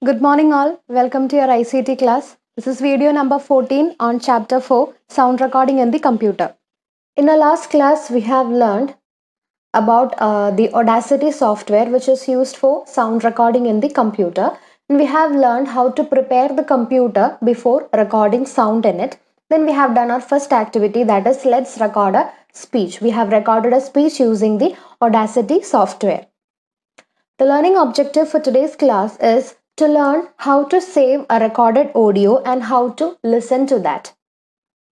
Good morning all. Welcome to your ICT class. This is video number 14 on chapter 4 sound recording in the computer. In our last class we have learned about the Audacity software which is used for sound recording in the computer, and we have learned how to prepare the computer before recording sound in it. Then we have done our first activity, that is let's record a speech. We have recorded a speech using the Audacity software. The learning objective for today's class is to learn how to save a recorded audio and how to listen to that.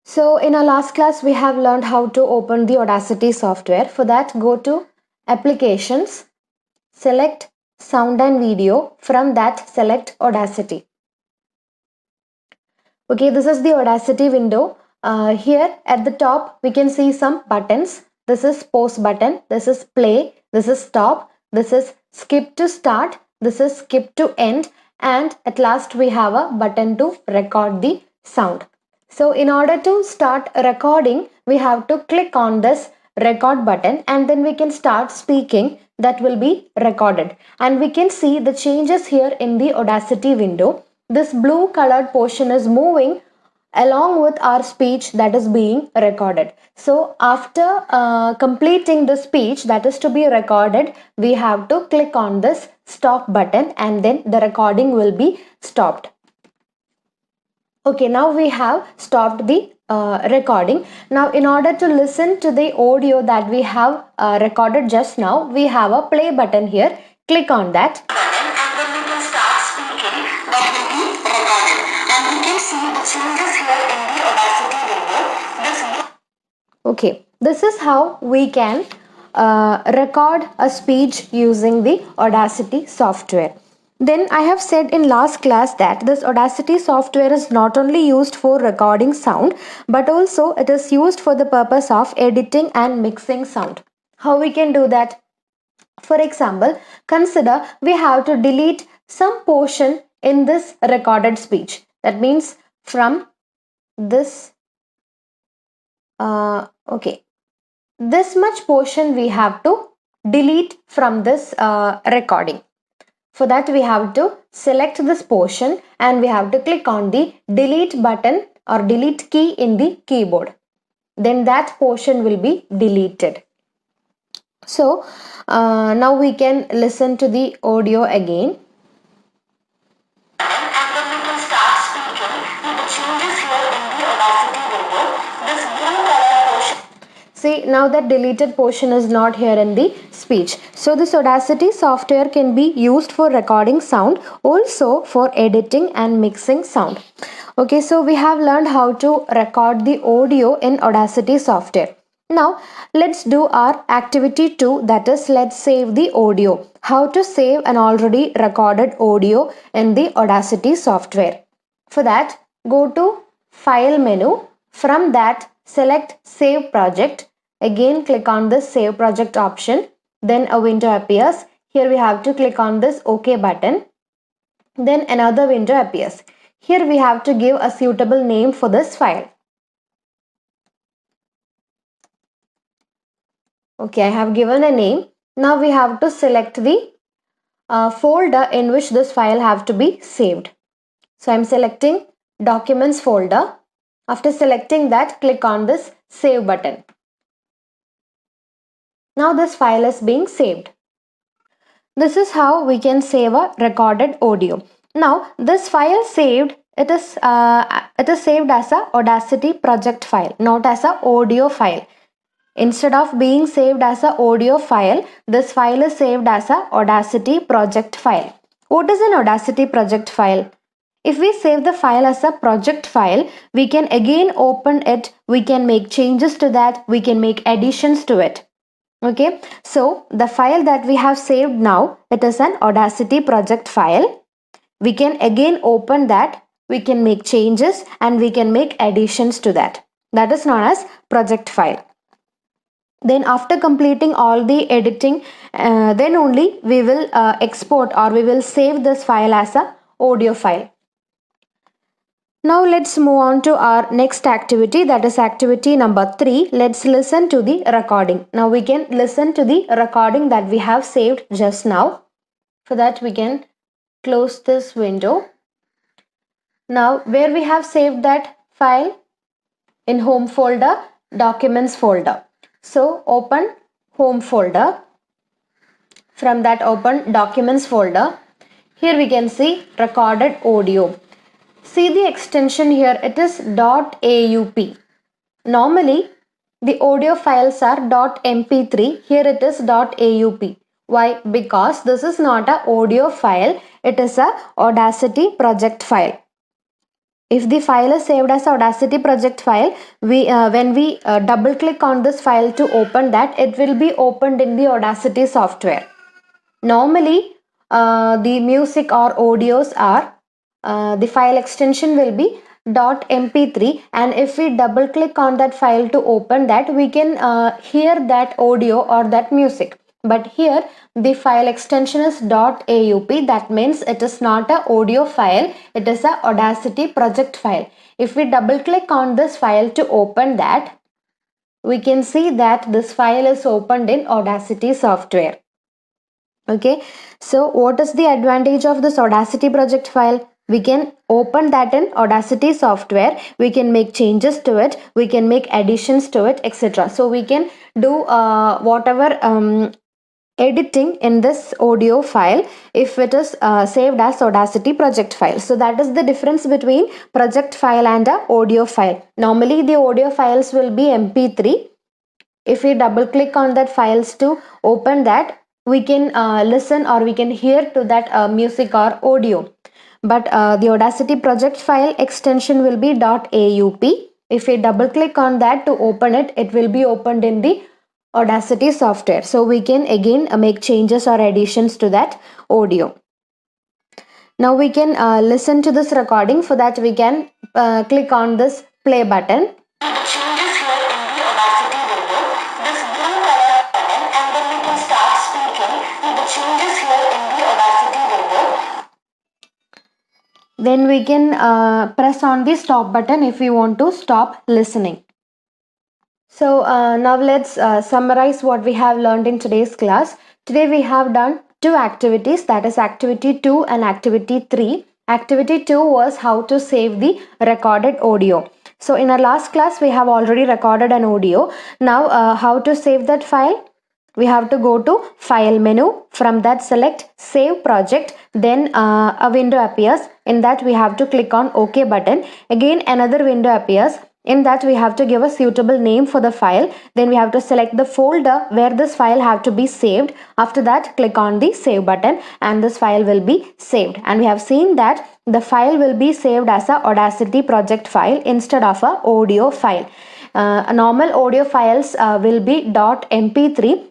So in our last class, we have learned how to open the Audacity software. For that, go to Applications, select Sound and Video. From that, select Audacity. Okay, this is the Audacity window. Here at the top, we can see some buttons. This is pause button, this is play, this is stop, this is skip to start, this is skip to end, and at last we have a button to record the sound. So in order to start recording, we have to click on this record button and then we can start speaking. That will be recorded, and we can see the changes here in the Audacity window. This blue colored portion is moving along with our speech that is being recorded. So after completing the speech that is to be recorded, we have to click on this stop button and then the recording will be stopped. Okay, now we have stopped the recording. Now in order to listen to the audio that we have recorded just now, we have a play button here. Click on that. And then we can start speaking. That will be recorded. And we can see the changes here in the Audacity window. Okay, this is how we can record a speech using the Audacity software. Then I have said in last class that this Audacity software is not only used for recording sound, but also it is used for the purpose of editing and mixing sound. How we can do that? For example, consider we have to delete some portion in this recorded speech. That means from this, this much portion we have to delete from this recording. For that, we have to select this portion and we have to click on the delete button or delete key in the keyboard. Then that portion will be deleted. So now we can listen to the audio again. And then we can start speaking with the changes here in the Audacity window. This blue color portion. See, now that deleted portion is not here in the speech. So this Audacity software can be used for recording sound, also for editing and mixing sound. Okay, so we have learned how to record the audio in Audacity software. Now let's do our activity 2, that is let's save the audio. How to save an already recorded audio in the Audacity software. For that, go to File menu. From that, select Save Project. Again, click on this Save Project option. Then a window appears. Here we have to click on this OK button. Then another window appears. Here we have to give a suitable name for this file. Okay, I have given a name. Now we have to select the folder in which this file have to be saved. So I'm selecting Documents folder. After selecting that, click on this Save button. Now this file is being saved. This is how we can save a recorded audio. Now this file saved, it is saved as a Audacity project file, not as a audio file. Instead of being saved as a audio file, this file is saved as a Audacity project file. What is an Audacity project file? If we save the file as a project file, we can again open it, we can make changes to that, we can make additions to it. Okay, so the file that we have saved now, it is an Audacity project file. We can again open that, we can make changes and we can make additions to that. That is known as project file. Then after completing all the editing, then only we will export or we will save this file as a audio file. Now let's move on to our next activity, that is activity number 3. Let's listen to the recording. Now we can listen to the recording that we have saved just now. For that we can close this window. Now where we have saved that file? In home folder, documents folder. So open home folder. From that open documents folder. Here we can see recorded audio. See the extension here, it is .aup. Normally the audio files are .mp3, here it is .aup. Why? Because this is not a audio file, it is a Audacity project file. If the file is saved as Audacity project file, when we double click on this file to open that, it will be opened in the Audacity software. Normally, the music or audios are, the file extension will be .mp3, and if we double click on that file to open that, we can hear that audio or that music. But here the file extension is .aup, that means it is not a audio file, it is a Audacity project file. If we double click on this file to open that, we can see that this file is opened in Audacity software. Okay, so what is the advantage of this Audacity project file? We can open that in Audacity software, we can make changes to it, we can make additions to it, etc. So we can do whatever editing in this audio file if it is saved as Audacity project file. So that is the difference between project file and a audio file. Normally the audio files will be MP3. If we double click on that files to open that, we can listen or we can hear to that music or audio. But the Audacity project file extension will be .aup. If we double click on that to open it, it will be opened in the Audacity software. So we can again make changes or additions to that audio. Now we can listen to this recording. For that we can click on this play button. The changes here in the Audacity window, this blue color button, and then we can start speaking with the changes here in the Audacity window. Then we can press on the stop button if we want to stop listening. So now let's summarize what we have learned in today's class. Today we have done two activities, that is activity 2 and activity 3. Activity 2 was how to save the recorded audio. So in our last class we have already recorded an audio. Now how to save that file? We have to go to file menu, from that select save project, then a window appears. In that we have to click on OK button. Again another window appears. In that we have to give a suitable name for the file. Then we have to select the folder where this file have to be saved. After that click on the save button and this file will be saved. And we have seen that the file will be saved as a Audacity project file instead of a audio file. Normal audio files will be .mp3.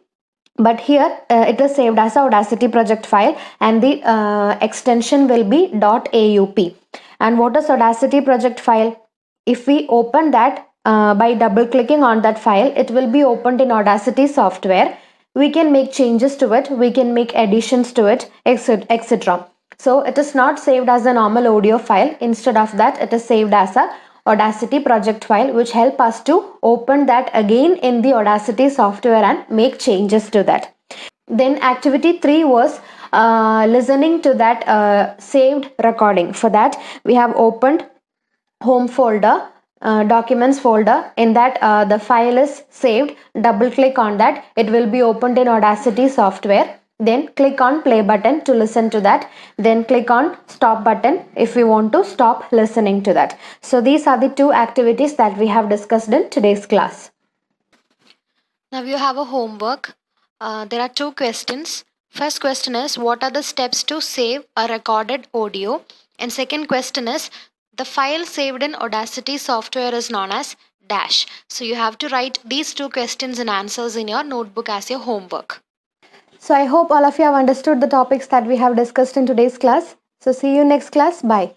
But here it is saved as a Audacity project file and the extension will be .aup. And what is Audacity project file? If we open that by double clicking on that file, it will be opened in Audacity software. We can make changes to it, we can make additions to it, etc. So it is not saved as a normal audio file. Instead of that, it is saved as a Audacity project file, which help us to open that again in the Audacity software and make changes to that. Then activity 3 was listening to that saved recording. For that we have opened home folder, documents folder. In that the file is saved. Double click on that, it will be opened in Audacity software. Then click on play button to listen to that. Then click on stop button if we want to stop listening to that. So these are the two activities that we have discussed in today's class. Now you have a homework. There are two questions. First question is, what are the steps to save a recorded audio? And second question is, the file saved in Audacity software is known as dash. So you have to write these two questions and answers in your notebook as your homework. So I hope all of you have understood the topics that we have discussed in today's class. So see you next class. Bye.